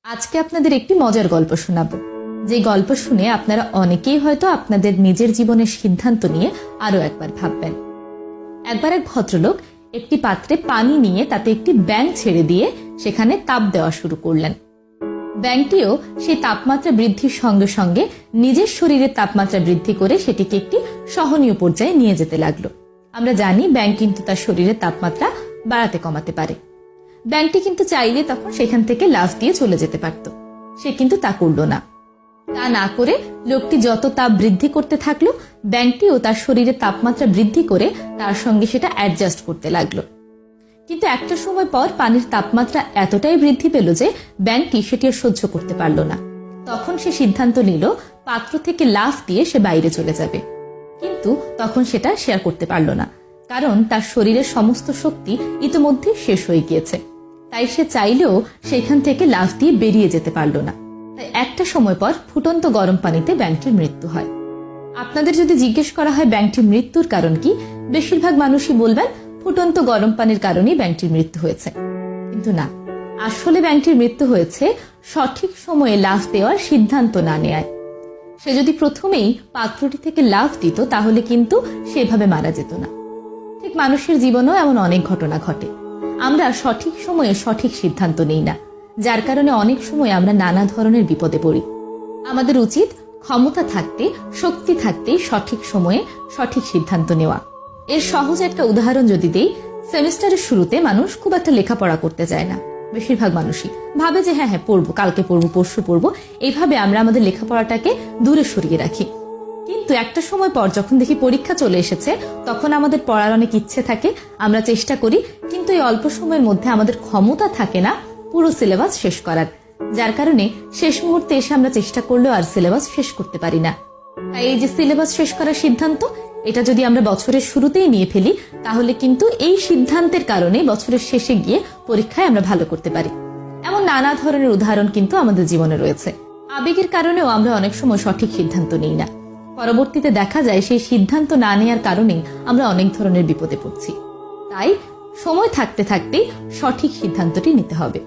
আজকে আপনাদের একটি মজার গল্প শোনাবো, যে গল্প শুনে আপনারা অনেকেই হয়তো আপনাদের নিজের জীবনের সিদ্ধান্ত নিয়ে আরো একবার ভাববেন। একবার এক ভদ্রলোক একটি পাত্রে পানি নিয়ে তাতে একটি ব্যাঙ ছেড়ে দিয়ে সেখানে তাপ দেওয়া শুরু করলেন। ব্যাঙটিও সেই তাপমাত্রা বৃদ্ধির সঙ্গে সঙ্গে নিজের শরীরের তাপমাত্রা বৃদ্ধি করে সেটিকে একটি সহনীয় পর্যায়ে নিয়ে যেতে লাগলো। আমরা জানি ব্যাঙ কিন্তু তার শরীরের তাপমাত্রা বাড়াতে কমাতে পারে। ব্যাঙটি কিন্তু চাইলে তখন সেখান থেকে লাফ দিয়ে চলে যেতে পারত, সে কিন্তু তা করল না। তা না করে লোকটি যত তাপ বৃদ্ধি করতে থাকলো, ব্যাঙটিও তার শরীরের তাপমাত্রা বৃদ্ধি করে তার সঙ্গে সেটা অ্যাডজাস্ট করতে লাগলো। কিন্তু একটা সময় পর পানির তাপমাত্রা এতটাই বৃদ্ধি পেল যে ব্যাঙটি সেটি আর সহ্য করতে পারল না। তখন সে সিদ্ধান্ত নিল পাত্র থেকে লাফ দিয়ে সে বাইরে চলে যাবে। কিন্তু তখন সেটা শেয়ার করতে পারল না, কারণ তার শরীরের সমস্ত শক্তি ইতিমধ্যে শেষ হয়ে গিয়েছে। তাই সে চাইলেও সেখান থেকে লাফ দিয়ে বেরিয়ে যেতে পারল না। তাই একটা সময় পর ফুটন্ত গরম পানিতে ব্যাঙটির মৃত্যু হয়। আপনাদের যদি জিজ্ঞেস করা হয় ব্যাঙটির মৃত্যুর কারণ কি, বেশিরভাগ মানুষই বলবেন ফুটন্ত গরম পানির কারণেই ব্যাঙটির মৃত্যু হয়েছে। কিন্তু না, আসলে ব্যাঙটির মৃত্যু হয়েছে সঠিক সময়ে লাফ দেওয়ার সিদ্ধান্ত না নেয়। সে যদি প্রথমেই পাত্রটি থেকে লাফ দিত তাহলে কিন্তু সেভাবে মারা যেত না। ঠিক মানুষের জীবনেও এমন অনেক ঘটনা ঘটে। আমরা সঠিক সময়ে সঠিক সিদ্ধান্ত নিই না, যার কারণে অনেক সময় আমরা নানা ধরনের বিপদে পড়ি। আমাদের উচিত ক্ষমতা থাকতে, শক্তি থাকতে সঠিক সময়ে সঠিক সিদ্ধান্ত নেওয়া। এর সহজ একটা উদাহরণ যদি দেই, সেমিস্টারের শুরুতে মানুষ খুব একটা লেখাপড়া করতে যায় না। বেশিরভাগ মানুষই ভাবে যে হ্যাঁ পড়বো, কালকে পড়বো, পরশু পড়বো, এইভাবে আমরা আমাদের লেখাপড়াটাকে দূরে সরিয়ে রাখি। কিন্তু একটা সময় পর যখন দেখি পরীক্ষা চলে এসেছে, তখন আমাদের পড়ার অনেক ইচ্ছে থাকে, আমরা চেষ্টা করি, কিন্তু এই অল্প সময়ের মধ্যে আমাদের ক্ষমতা থাকে না পুরো সিলেবাস শেষ করার, যার কারণে শেষ মুহূর্তে এসে আমরা চেষ্টা করলেও আর সিলেবাস শেষ করতে পারি না। তাই এই যে সিলেবাস শেষ করার সিদ্ধান্ত, এটা যদি আমরা বছরের শুরুতেই নিয়ে ফেলি, তাহলে কিন্তু এই সিদ্ধান্তের কারণে বছরের শেষে গিয়ে পরীক্ষায় আমরা ভালো করতে পারি। এমন নানা ধরনের উদাহরণ কিন্তু আমাদের জীবনে রয়েছে। আবেগের কারণেও আমরা অনেক সময় সঠিক সিদ্ধান্ত নিই না। পরবর্তীতে দেখা যায় সেই সিদ্ধান্ত না নেওয়ার কারণেই আমরা অনেক ধরনের বিপদে পড়ছি। তাই সময় থাকতে থাকতেই সঠিক সিদ্ধান্তটি নিতে হবে।